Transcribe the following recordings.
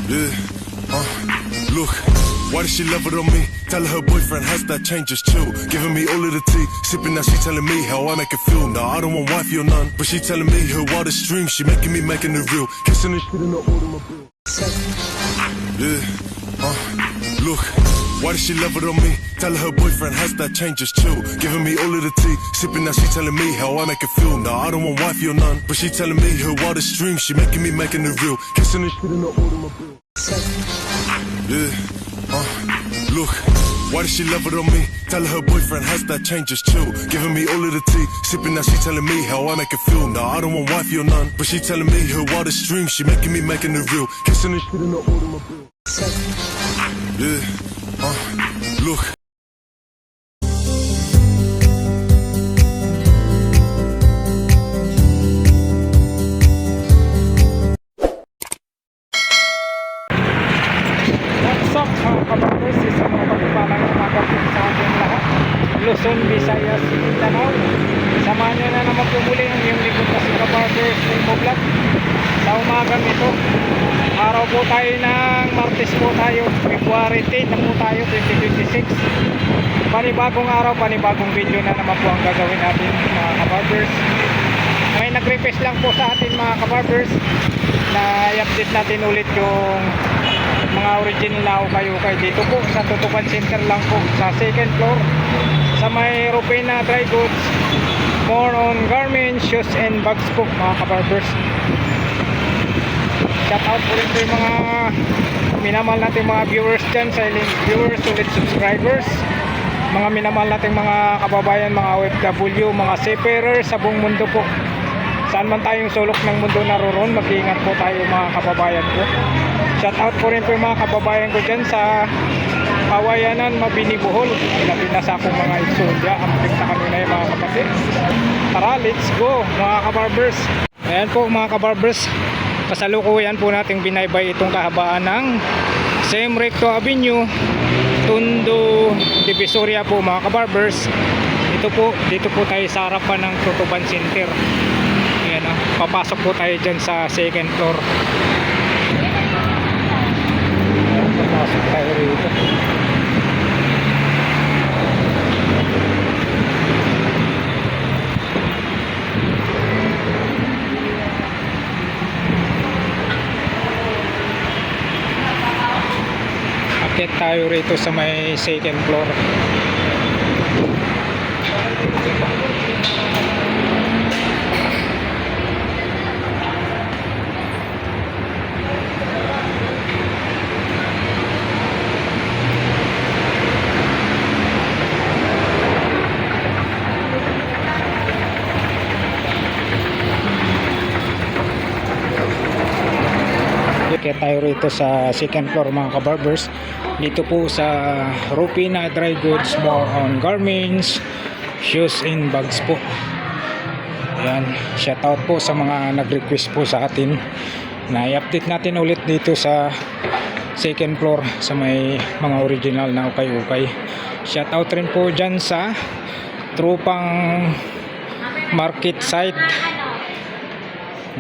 Yeah, look, why does she love it on me? Tell her boyfriend has that change, just chill. Giving me all of the tea, sipping now she telling me how I make it feel. Nah, I don't want wifey or none, but she telling me her wildest dreams. She making me making it real, kissing and shit in the automobile. Yeah, look, why does she love it on me? Tell her boyfriend has that change, just chill. Giving me all of the tea, sipping now she telling me how I make it feel. Nah, I don't want wifey or none, but she telling me her wildest dreams. She making me making it real, kissing and shit in the automobile. Yeah, look, why does she love it on me? Tell her boyfriend has that change, just chill. Giving me all of the tea, sipping now she telling me how I make it feel. Nah, I don't want wifey or none, but she telling me her wildest dreams. She making me making it real, kissing and shit in the automobile. Yeah, look. What's up mga kabarbers, isang mga pagpapalang umaga po sa ating lahat, Luzon, Visayas, Mindanao. Samahan nyo na naman po muli ang iyong likod na si Kabarbers Filmo Vlog. Sa umagang ito, araw po tayo ng Martes po tayo, February 10 na po tayo, 2026. Panibagong araw, panibagong video na naman po ang gagawin natin mga kabarbers. May nag-request lang po sa atin mga kabarbers na i-update natin ulit yung mga original na ukay-ukay dito po sa Tutuban Center lang po sa second floor sa may Rupina Dry Goods, more on garments, shoes and bags po mga kabarbers. Shout out po rin po yung mga minamahal natin mga viewers dyan, silent viewers, solid subscribers, mga minamahal natin mga kababayan, mga OFW, mga seafarers sa buong mundo po. Saan man tayong sulok ng mundo naroon, mag-iingat po tayo mga kababayan po. Shout out po rin po yung mga kababayan ko dyan sa Kawayanan, Mabini, Bohol. Ilabi na sa akong mga iksudya. Amping sa kanina yung mga kapatid. Tara, let's go mga kabarbers. Ayan po mga kabarbers, kasalukuyan po nating binaybay itong kahabaan ng Sem Recto Avenue, Tondo, Divisoria po mga kabarbers. Ito po, dito po tayo sa harapan ng Tutuban Center. Ayan, papasok po tayo dyan sa second floor. Papasok tayo rito. Akit tayo rito sa may second floor. Kaya tayo rito sa second floor mga kabarbers. Dito po sa Rupina Dry Goods, more on garments, shoes and bags po. Ayan, shout out po sa mga nag-request po sa atin na i-update natin ulit dito sa second floor sa may mga original na ukay-ukay. Shout out rin po dyan sa tropang market site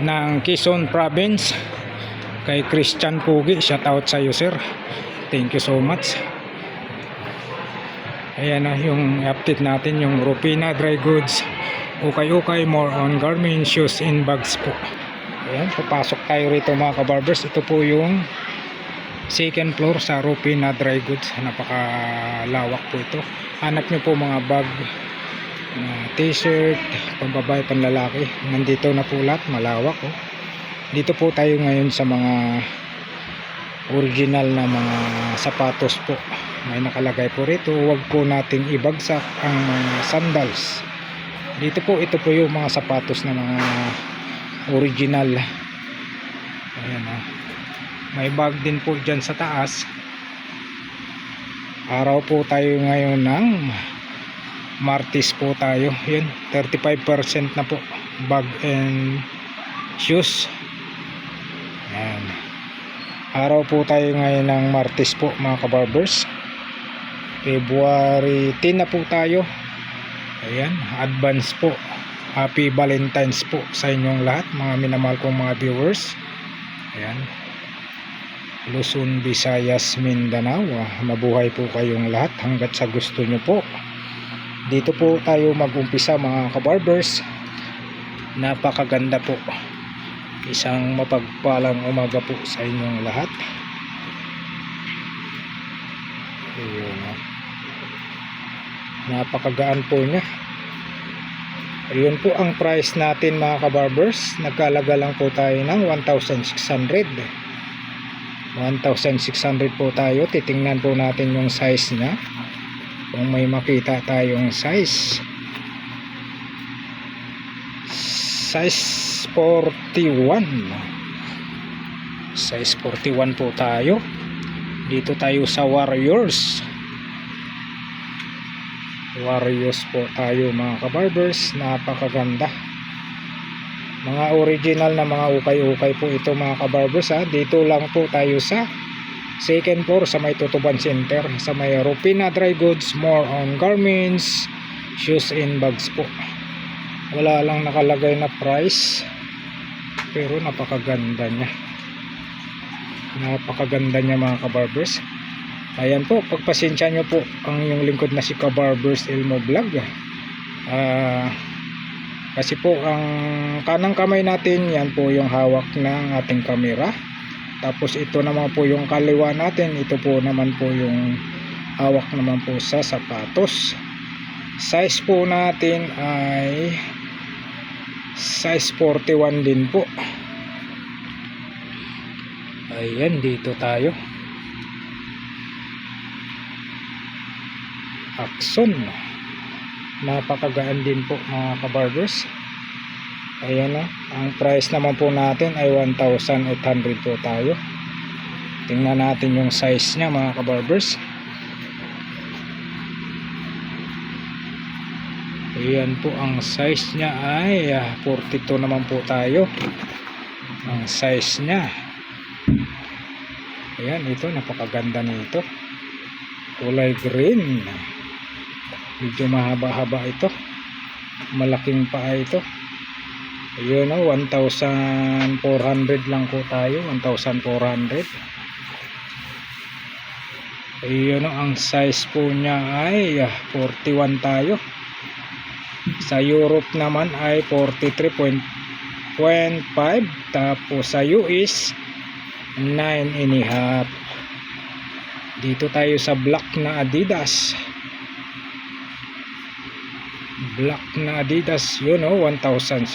ng Quezon Province, kay Christian Pugi. Shout out sa iyo sir, thank you so much. Ayan na yung update natin, yung Rupina Dry Goods, ukay-ukay, more on garments, shoes and bags po. Ayan, papasok tayo rito mga kabarbers. Ito po yung second floor sa Rupina Dry Goods. Napakalawak po ito. Hanap nyo po mga bag, t-shirt, pambabae, panlalaki, nandito na po lahat, malawak oh. Dito po tayo ngayon sa mga original na mga sapatos po. May nakalagay po rito, huwag po nating ibagsak ang mga sandals. Dito po, ito po yung mga sapatos na mga original. Ayan o. May bag din po dyan sa taas. Araw po tayo ngayon ng Martes po tayo. Yun, 35% na po bag and shoes. Ayan. Araw po tayo ngayon ng Martes po mga kabarbers, February 10 na po tayo. Ayan, advance po, happy Valentine's po sa inyong lahat mga minamahal kong mga viewers. Ayan, Luzon, Visayas, Mindanao. Mabuhay po kayong lahat hanggat sa gusto nyo po. Dito po tayo mag-umpisa mga kabarbers. Napakaganda po. Isang mapagpalang umaga po sa inyong lahat. Ayun. Napakagaan po niya. Ayun po ang price natin mga kabarbers. Nagkalaga lang po tayo ng 1,600. 1,600 po tayo. Titingnan po natin yung size niya. Kung may makita tayong size. Size 41. Size 41 po tayo. Dito tayo sa Warriors. Warriors po tayo mga kabarbers. Napakaganda. Mga original na mga ukay-ukay po ito mga kabarbers ha. Dito lang po tayo sa second floor sa may Tutuban Center. Sa may Rupina Dry Goods. More on garments, shoes and bags po. Wala lang nakalagay na price. Pero napakaganda niya. Napakaganda niya mga kabarbers. Ayan po, pagpasensya nyo po ang yung lingkod na si Kabarbers Elmo Vlog. Kasi po ang kanang kamay natin, yan po yung hawak ng ating kamera. Tapos ito naman po yung kaliwa natin, ito po naman po yung hawak naman po sa sapatos. Size po natin ay size 41 din po. Ayan, dito tayo. Akson. Napakagaan din po mga kabarbers. Ayan o. Ang price naman po natin ay 1,800 po tayo. Tingnan natin yung size nya mga kabarbers. Ayan po, ang size nya ay 42 naman po tayo. Ang size nya. Ayan, ito napakaganda nito. Kulay green. Medyo mahaba-haba ito. Malaking paa ito. Ayun o, 1,400 lang po tayo. 1,400. Ayun o, ang size po niya ay 41 tayo. Sa Europe naman ay 43.5. Tapos sa US 9.5. Dito tayo sa black na Adidas. Black na Adidas, yun o, 1,600.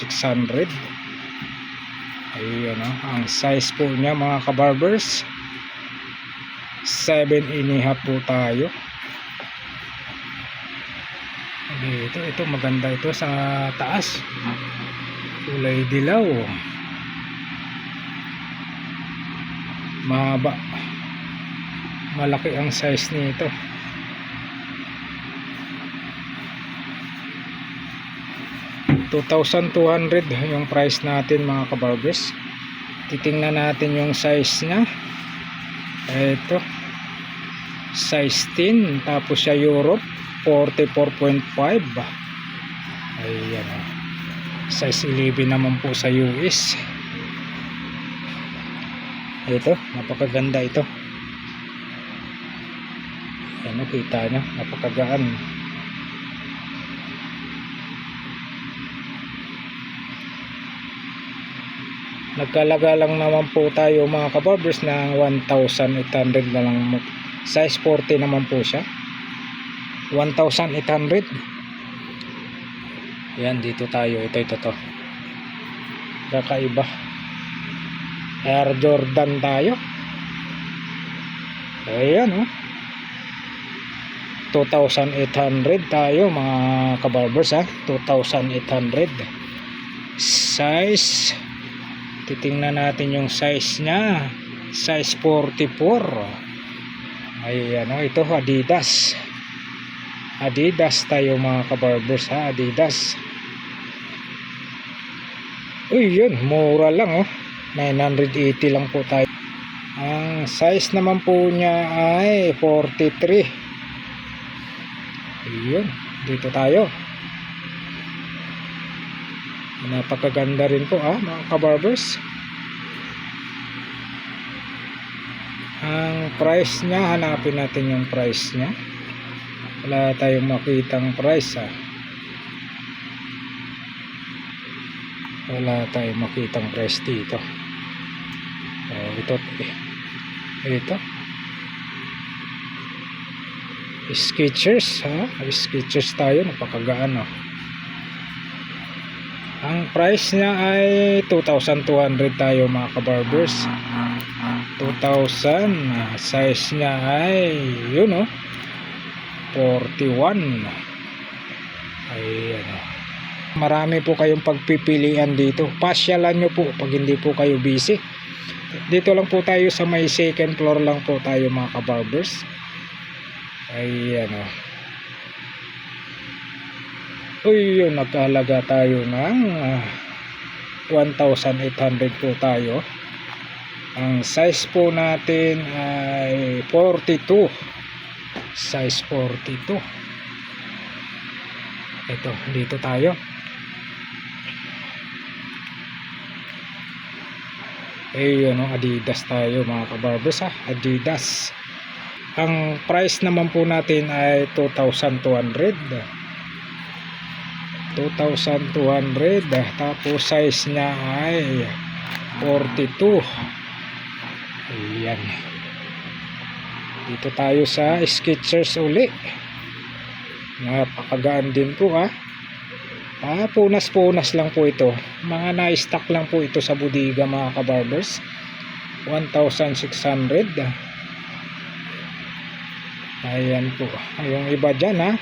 Ayun o, ang size po niya mga kabarbers 7.5 po tayo. Ito maganda ito sa taas. Kulay dilaw. Mahaba. Malaki ang size nito. $2,200 yung price natin mga kabarbers. Titingnan natin yung size nya. Ito size 10. Tapos sa Europe 44.5. Ayan. Size 11 naman po sa US. Ito, napakaganda ito. Ayan, kita nyo, napakagaan. Nagkalaga lang naman po tayo mga kabarbers ng 1,800 na lang. Size 40 naman po siya. 1,800. Yan, dito tayo. Ito to. Kakaiba. Air Jordan tayo. Ayan o. 2,800 tayo mga kabarbers ha. 2,800. Size. Titingnan natin yung size nya. Size 44. Ayan o, ito Adidas. Adidas tayo mga kabarbers ha. Adidas. Uy, yun, mura lang oh. 980 lang po tayo. Ang size naman po niya ay 43. Ayun, dito tayo. Napakaganda rin po mga kabarbers. Ang price niya, hanapin natin yung price niya. Wala tayong makitang price wala tayong makitang price dito. Ito Skechers Skechers tayo, napakagaan Ang price niya ay 2,200 tayo mga kabarbers. 2,000. Size niya ay 41. Ayan Marami po kayong pagpipilian dito. Pasyalan nyo po pag hindi po kayo busy. Dito lang po tayo sa may second floor lang po tayo mga kabarbers. Ayan nagkahalaga tayo ng 1,800 po tayo. Ang size po natin ay 42. Size 42. Ito, dito tayo. Adidas tayo mga kabarbers Adidas. Ang price naman po natin ay 2,200. 2,200. Tapos size niya ay 42. Ayan. Dito tayo sa Skechers uli. Napakagaan din po punas lang po ito. Mga na-stock lang po ito sa bodega mga kabarbers. 1,600. Ayan po. Yung iba dyan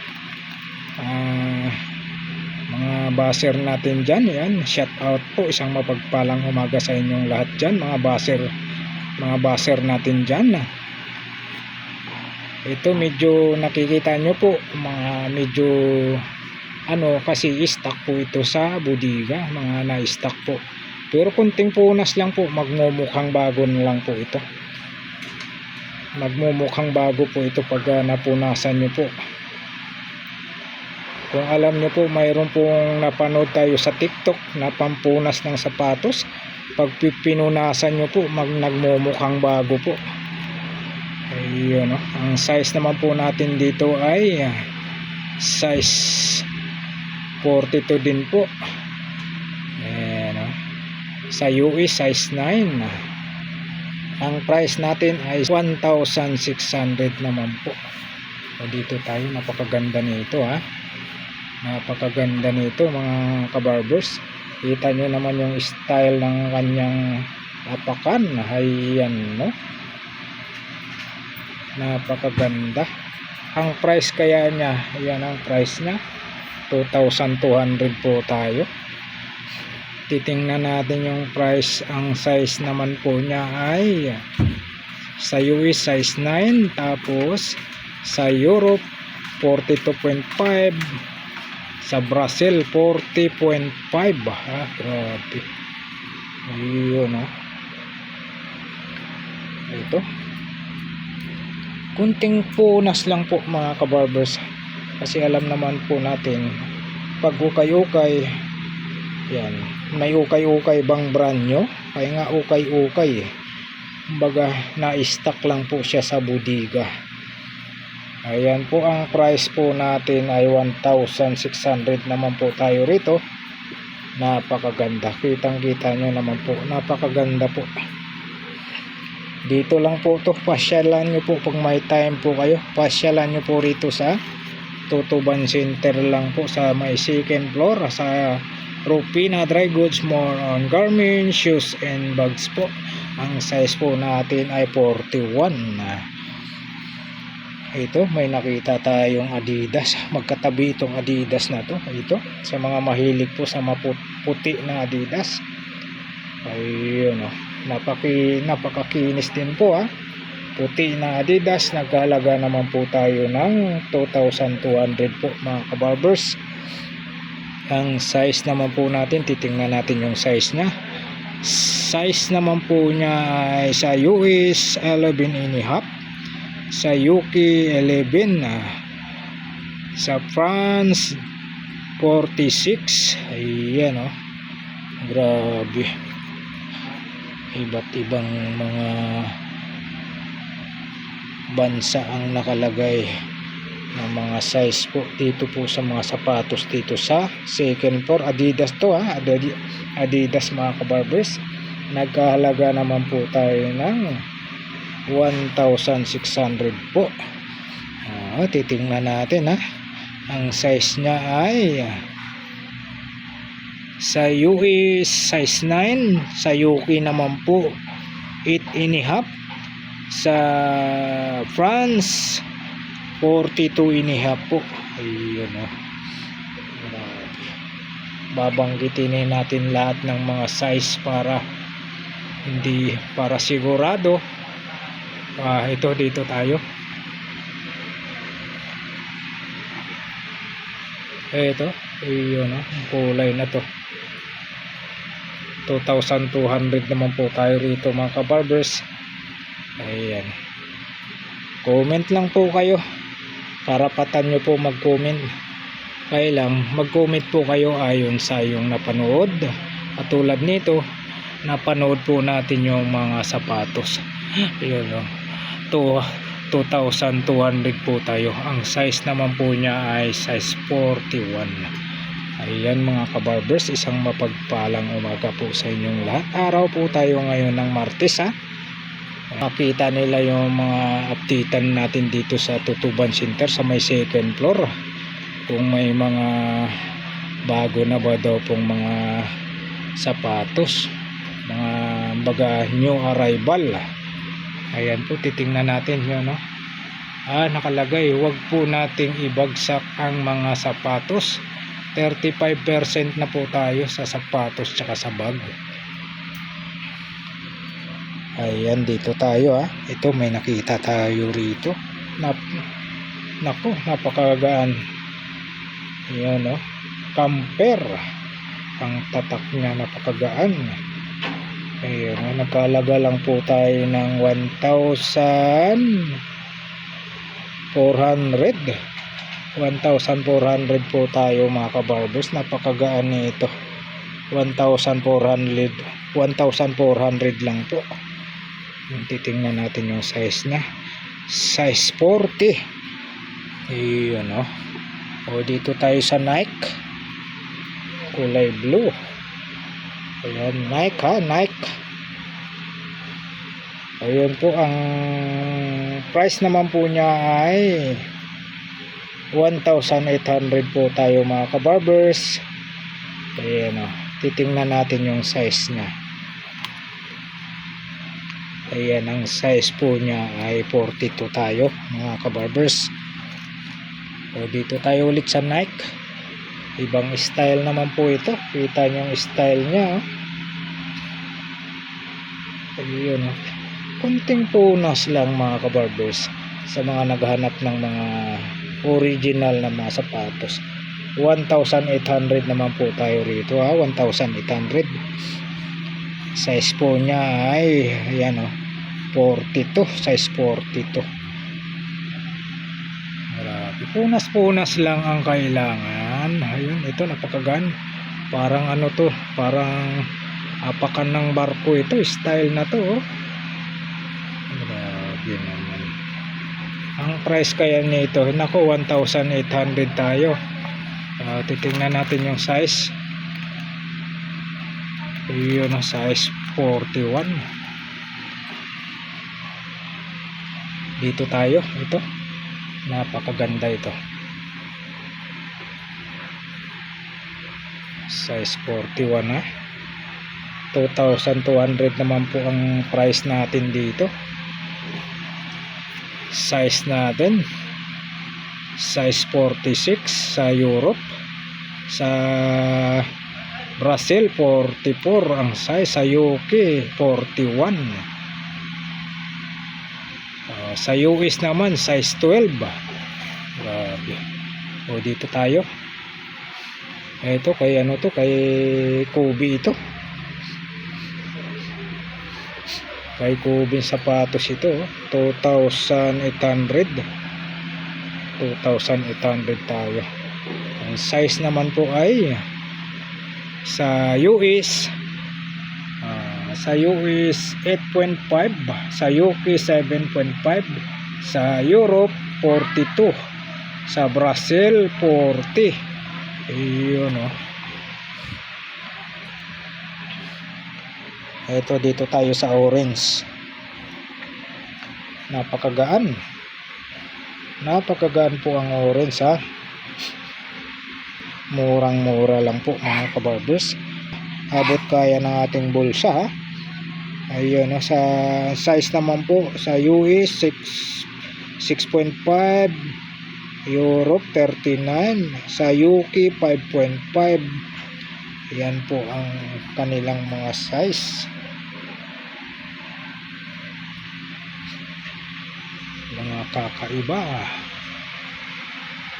mga baser natin dyan, shout out po, isang mapagpalang umaga sa inyong lahat dyan mga baser natin dyan. Ito medyo nakikita nyo po medyo kasi stock po ito sa bodega, mga na-stock po, pero kunting punas lang po, magmumukhang bago lang po ito. Magmumukhang bago po ito pag napunasan nyo po. Kung alam nyo po, mayroon pong napanood tayo sa TikTok na pampunas ng sapatos. Pag pinunasan nyo po, nagmumukhang bago po. Ayun Ang size naman po natin dito ay size 42 din po. Ayan Sa US size 9. Ang price natin ay 1,600 naman po. Dito tayo, napakaganda nito Napakaganda nito mga kabarbers. Kita nyo naman yung style ng kanyang apakan. Ayan napakaganda. Ang price kaya niya, ayan ang price niya, 2,200 po tayo. Titingnan natin yung price. Ang size naman po niya ay sa US size 9, tapos sa Europe 42.5, sa Brazil 40.5. Grabe. Ayun ito, kunting punas lang po mga kabarbers, kasi alam naman po natin pag ukay-ukay may ukay-ukay bang brand nyo, kaya nga ukay-ukay kumbaga na-stock lang po siya sa bodega. Ayan po, ang price po natin ay 1,600 naman po tayo rito. Napakaganda, kitang kita nyo naman po, napakaganda po. Dito lang po to, pasyalan nyo po pag may time po kayo, pasyalan nyo po rito sa Tutuban Center lang po sa may second floor sa Rupina Dry Goods, more on garments, shoes and bags po. Ang size po natin ay 41. Ito, may nakita tayong Adidas, magkatabi itong Adidas na to. Ito, sa mga mahilig po sa maputi na Adidas. Ayun napakakinis din po puti na Adidas. Nagkahalaga naman po tayo ng 2,200 po mga kabarbers. Ang size naman po natin, titingnan natin yung size nya. Size naman po niya ay sa US 11.5, sa UK 11, sa France 46. Ayan grabe, iba't ibang mga bansa ang nakalagay ng mga size po dito po sa mga sapatos dito sa second floor. Adidas to ha, Adidas mga kabarbers. Nagkahalaga naman po tayo ng 1,600 po. Titingnan natin ha. Ang size niya ay sa US size 9, sa UK naman po 8.5, sa France 42.5 po. Ayun o. Babanggitin natin lahat ng mga size para sigurado. Ito dito tayo. Ito, ayun o, kulay na to. 2,200 naman po tayo rito mga kabarbers. Ayan. Comment lang po kayo. Karapatan nyo po mag-comment. Kaya lang, mag-comment po kayo ayon sa yung napanood. At tulad nito, napanood po natin yung mga sapatos. Ayun o. 2,200 po tayo. Ang size naman po niya ay size 41. Ayan mga kabarbers, isang mapagpalang umaga po sa inyong lahat. Araw po tayo ngayon ng Martes ha. Makita nila yung mga updatean natin dito sa Tutuban Center sa may second floor. Kung may mga bago na ba daw pong mga sapatos, mga baga new arrival. Ayan po, titingnan natin yun no. Nakalagay, huwag po nating ibagsak ang mga sapatos. 35% na po tayo sa sapatos tsaka sa bag. Ayan, dito tayo ha. Ito, may nakita tayo rito. Naku, napakagaan. Ayan o. Camper. Ang tatak niya, napakagaan. Ayan, nagkalaga lang po tayo ng 1,400 po tayo mga kabarbers. Napakagaan nito. 1,400 lang po. Titingnan natin yung size na size 40. Ayan o. Dito tayo sa Nike, kulay blue. Ayan, Nike ha, Nike. Ayun po, ang price naman po niya ay 1,800 po tayo mga kabarbers. Ayan o, titingnan natin yung size niya. Ayan, ang size po niya ay 42 tayo mga kabarbers. Dito tayo ulit sa Nike. Ibang style naman po ito. Kita nyo yung style niya. Ayun. Kunting punas lang mga kabarbers sa mga naghahanap ng mga original na mga sapatos. 1,800 naman po tayo rito ha. 1,800. Size po niya ay ayan 42. Size 42. Marami. Punas lang ang kailangan. Ayun, ito napakagan. Parang to, parang apakan ng barko ito. Style na to Grabe naman. Ang price kaya nito, nako 1,800 tayo. Titingnan natin yung size. Ayun ang size 41. Dito tayo, ito. Napakaganda ito. Size 41 ha. 2,200 naman po ang price natin dito. Size natin size 46 sa Europe. Sa Brazil 44 ang size. Sa UK 41. Sa US naman size 12. Grabe. Dito tayo. Ito kay kay Kobe ito. Kay Kobe sapatos ito 2,800 tayo. Ang size naman po ay sa US 8.5, sa UK 7.5, Sa Europe 42. Sa Brazil 40. Ayun oh. Ito, dito tayo sa orange. Napakagaan. Napakagaan po ang orange ha. Murang mura lang po mga kabarbers. Abot kaya ng ating bulsa ha. Ayun ha. Sa size naman po sa US 6.5, Europe 39, sa UK 5.5. Yan po ang kanilang mga size. Mga kakaiba.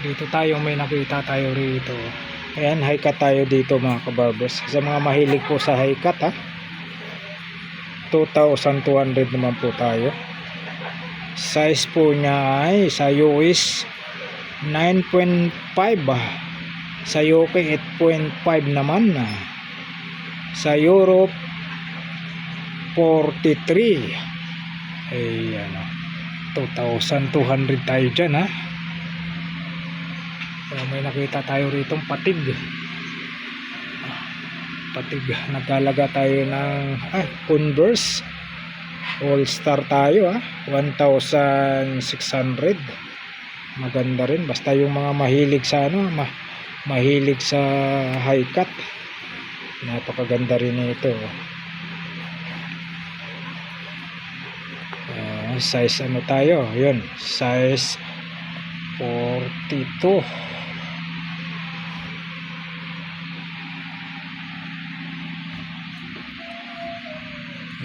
Dito tayo, may nakita tayo rito. Ayan, high cut tayo dito mga kabarbers. Sa mga mahilig po sa high cut ha, 2,200 naman po tayo. Size po niya ay sa US 9.5, sa UK 8.5 naman. Sa Europe 43. Ayan, 2,200 tayo dyan ha. So, may nakita tayo rito patig. Nagkalaga tayo ng Converse All Star tayo ha, 1,600. Maganda rin, basta yung mga mahilig sa mahilig sa high cut, napakaganda rin ito. Size ano tayo, yun, size 42.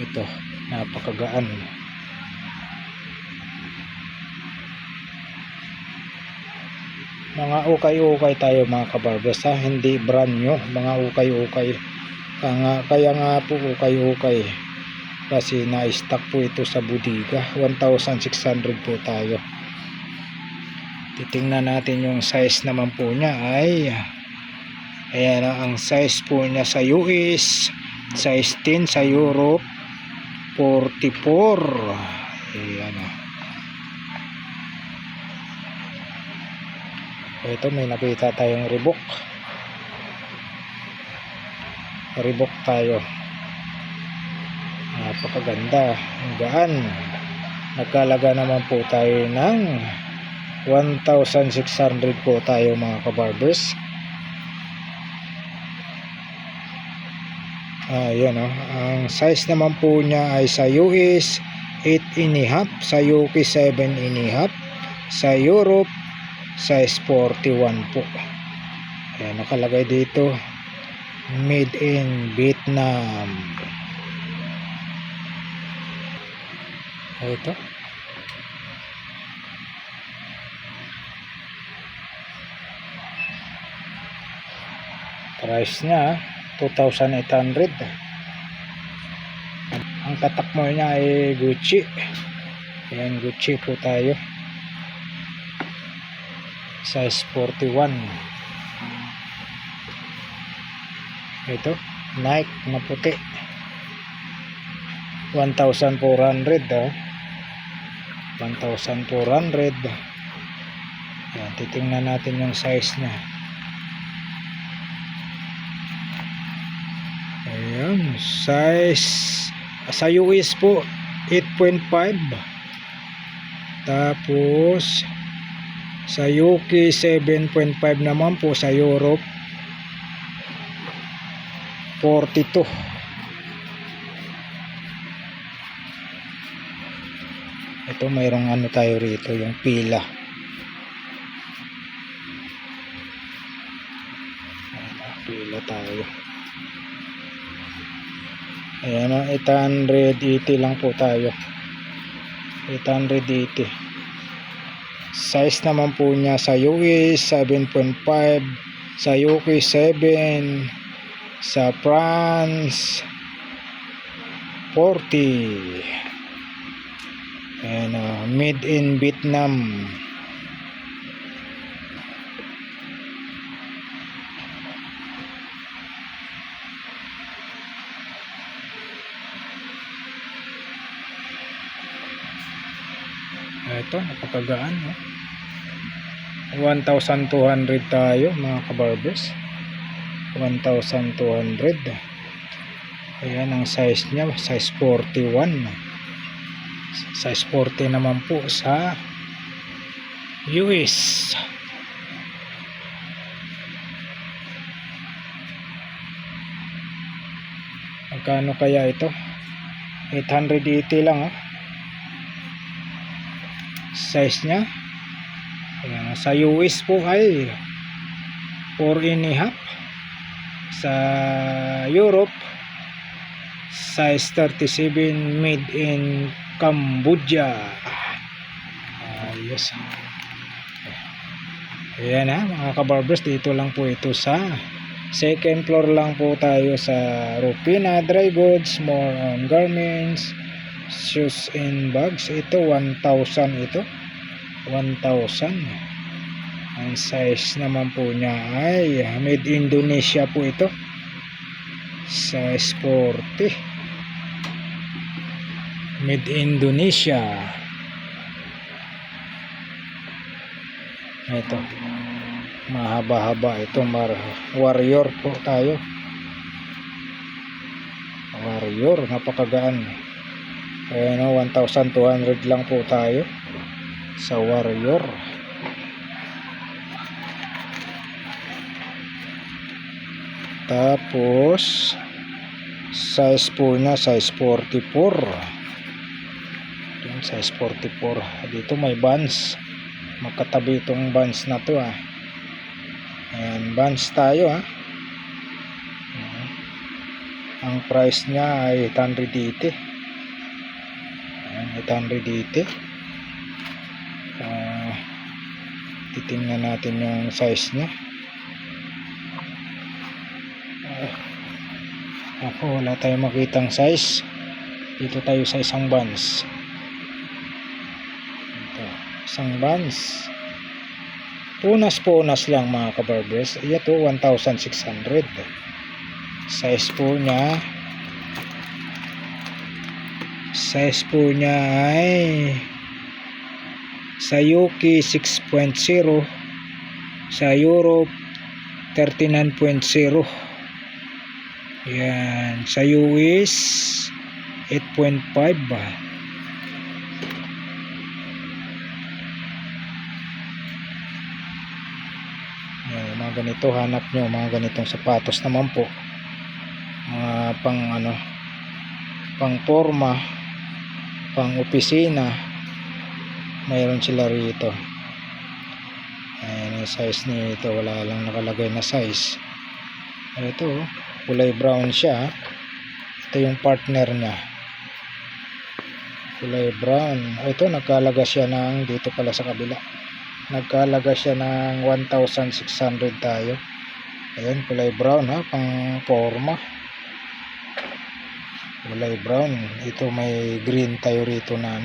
Ito, napakagaan. Mga ukay-ukay tayo mga kabarbers ha, hindi brand new, mga ukay-ukay. Kaya nga po ukay-ukay kasi na-stock po ito sa bodega. 1,600 po tayo. Titingnan natin yung size naman po niya ay ayan, ang size po niya sa US size 10, sa Europe 44. Ayan o. Ito, may nakita tayong Reebok tayo. Napakaganda, ang gaan. Nagkalaga naman po tayo ng 1,600 po tayo mga kabarbers. Ayan o. Ang size naman po niya ay sa US 8.5, sa UK 7.5, sa Europe size 41 po. Ayan, nakalagay dito made in Vietnam. Ito, price nya 2,800. Ang tatak mo niya ay Gucci. Ayan, Gucci po tayo, size 41. Ito, Nike na puti, 1,400 1,400. Yan, titingnan natin yung size niya. Ayan, size sa US po 8.5, tapos sa UK 7.5 naman po, sa Europe 42. Ito, mayroong ano tayo rito, yung pila. Pila tayo. Ayan, 880 lang po tayo. 880. Size naman po niya sa US 7.5, sa UK 7, sa France 40. And made in Vietnam. Ito, napakagaan, no? 1,200 tayo mga kabarbers. 1,200. Ayan ang size niya, size 41. Size 40 naman po sa US. Magkano kaya ito? 880 lang, size nya. Ayan, sa US po ay 4.5. Sa Europe size 37, made in Cambodia. Ayos. Ayan mga kabarbers, dito lang po ito sa second floor lang po tayo sa Rupina Dry Goods, more on garments, shoes and bags. Ito 1,000 ito. 1,000. Ang size naman po niya ay made Indonesia po ito. Size 40. Made Indonesia. Ito. Mahaba-haba ito. Warrior po tayo. Warrior. Napakagaan. Ayan o, 1,200 lang po tayo sa Warrior. Tapos size po niya size 44. Yung size 44. Dito may bands. Magkatabi itong bands na to Ayan, bands tayo Ang price niya ay 880. Ayan, 880. Titingnan natin yung size niya. Ako, wala tayong makitang size. Dito tayo sa isang bands. Ito, isang bands. Punas lang mga kabarbers. Ito 1,600. Size po niya ay sa UK 6.0, sa Europe 39.0. Yan, sa US 8.5 Yan, mga ganito hanap nyo, mga ganitong sapatos naman po. Pang forma, pang opisina, mayroon sila rito. Ayan, yung size nito, wala lang nakalagay na size. Ito, kulay brown siya. Ito yung partner niya, kulay brown. Ito, nagkalaga siya ng, dito pala sa kabila, nagkalaga siya ng 1,600 tayo. Ayan, kulay brown pang forma, kulay brown. Ito may green tayo rito na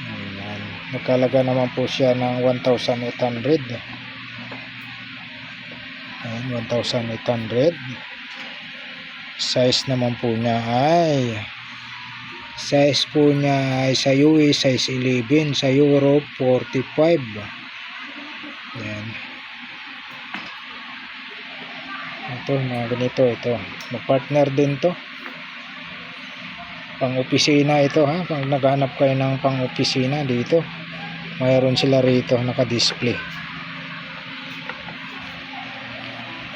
Ayan, nagkalaga naman po siya ng 1,800. Ayan, 1,800. Size naman po niya ay sa US size 11, sa Europe 45. Ayan. Ito, mga ganito ito. Mag-partner din to. Pang-opisina ito Pag naghanap kayo ng pang-opisina dito, mayroon sila rito naka-display.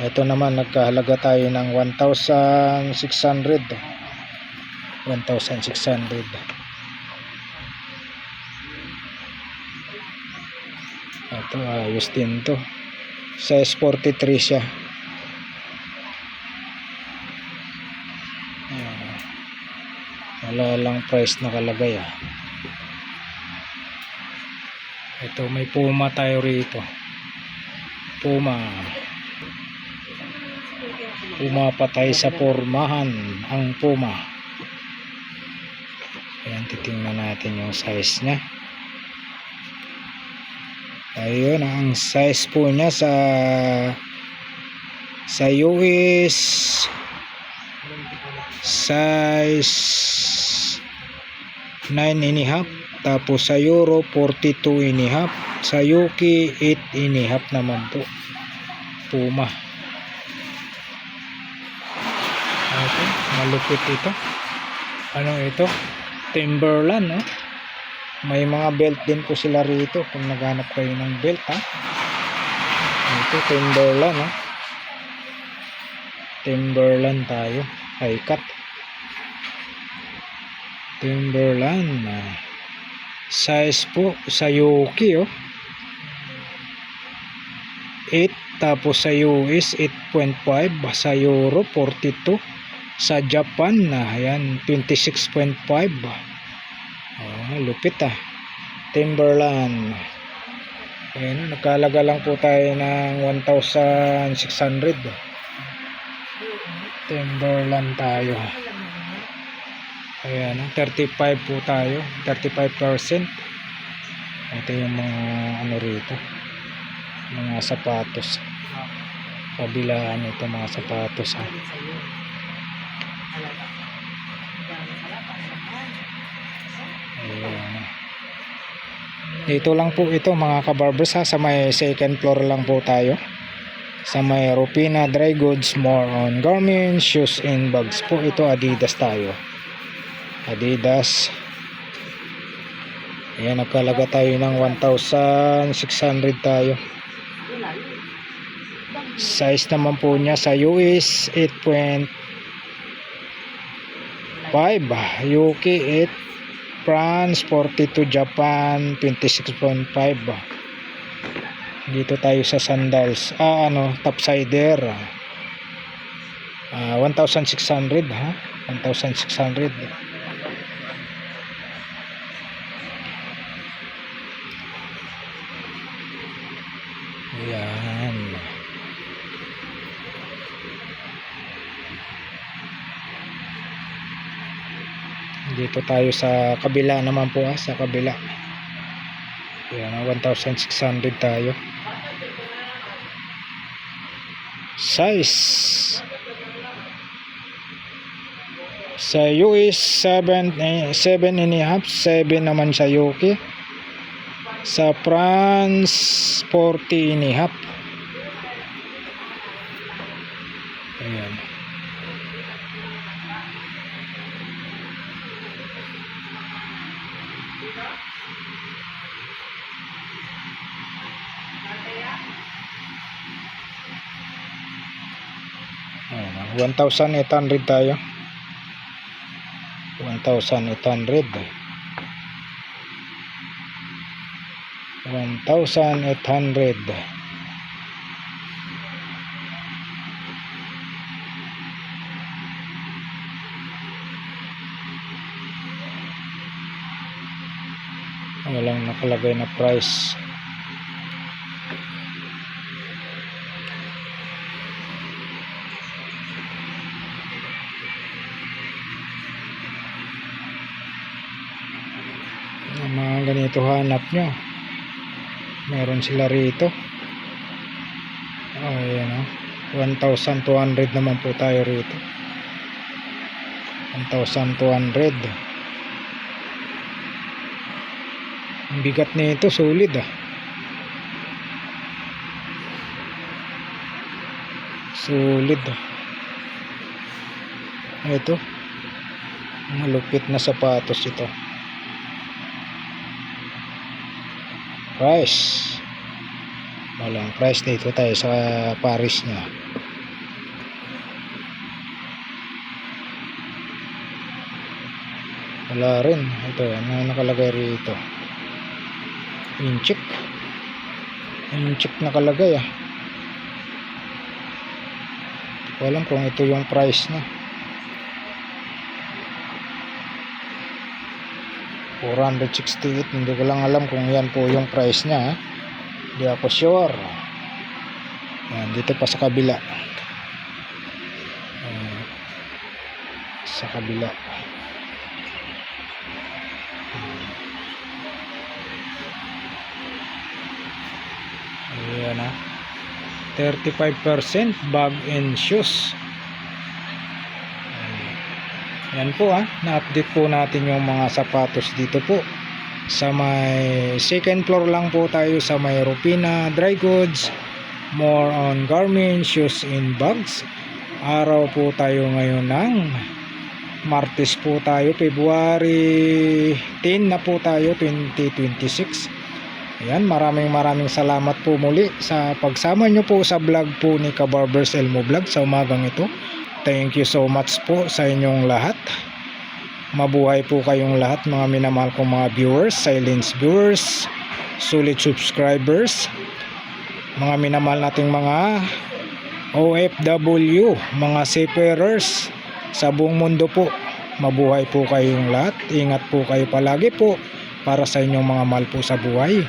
Ito naman, nagkahalaga tayo ng 1,600. 1,600. Ito, ayos din to. Size 43 siya. Wala lang price nakalagay Ito, may Puma tayo rito. Puma patay sa pormahan ang Puma. Ayan, titingnan natin yung size nya. Ayun, ang size po nya sa US size 9.5. Tapos sa Euro 42.5. Sa Yuki 8.5 naman po. Puma. Okay, malupit ito. Ano ito? Timberland, no? May mga belt din po sila rito kung naghanap kayo ng belt, ha. Ito Timberland, ha. Timberland tayo. High cut. Timberland. Size po sa Yuki, oh. 8, tapos sa US 8.5, sa Euro 42, sa Japan ayan 26.5. Lupit, Timberland. Ayan, nagkalaga lang po tayo ng 1,600. Timberland tayo. Ayan, 35 po tayo, 35%. Ito yung mga ano rito, mga sapatos. Kabilaan ito mga sapatos, Ayan. Dito lang po ito mga kabarbers, sa may second floor lang po tayo, sa may Rupina Dry Goods, more on garments, shoes and bags po. Ito Adidas tayo, Adidas. Ayan, nagkalaga tayo ng 1,600 tayo. Size naman po niya sa US 8.5, UK 8, France 42, Japan 26.5. Dito tayo sa sandals, topsider, 1,600, 1,600. Ayan. Dito tayo sa kabila naman po, sa kabila. Ayan, 1,600 tayo. Size sa US 7.5, 7 naman sa UK. Sa France 40.5. Ayan. Ayan, 1,800 tayo. 1,800. 1,800. Walang nakalagay na price. Yung mga ganito hanap nyo, meron sila rito. Ayan, 1,200 naman po tayo rito. 1,200. Ang bigat nito, solid, solid. Ito, malupit na sapatos ito. Price, walang price dito tayo sa Paris niya. Wala rin. Ito, ano nakalagay rito? Incheck nakalagay, Hindi ko alam kung ito yung price na. 468. Hindi ko lang alam kung yan po yung price niya, Hindi ako sure. Yan, dito pa sa kabila. Sa kabila. Ayan, 35% bag and shoes. Yan po na-update po natin yung mga sapatos dito po. Sa may second floor lang po tayo sa may Rupina Dry Goods. More on garments, shoes and bags. Araw po tayo ngayon ng Martes po tayo, February 10 na po tayo, 2026. Ayan, maraming salamat po muli sa pagsama nyo po sa vlog po ni Kabarbers Elmo Vlog sa umagang ito. Thank you so much po sa inyong lahat. Mabuhay po kayong lahat, mga minamahal kong mga viewers, silent viewers, solid subscribers, mga minamahal nating mga OFW, mga seafarers sa buong mundo po. Mabuhay po kayong lahat. Ingat po kayo palagi po para sa inyong mga mahal po sa buhay.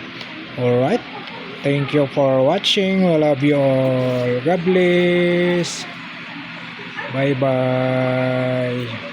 Alright, thank you for watching. We love you all. God bless. Bye bye.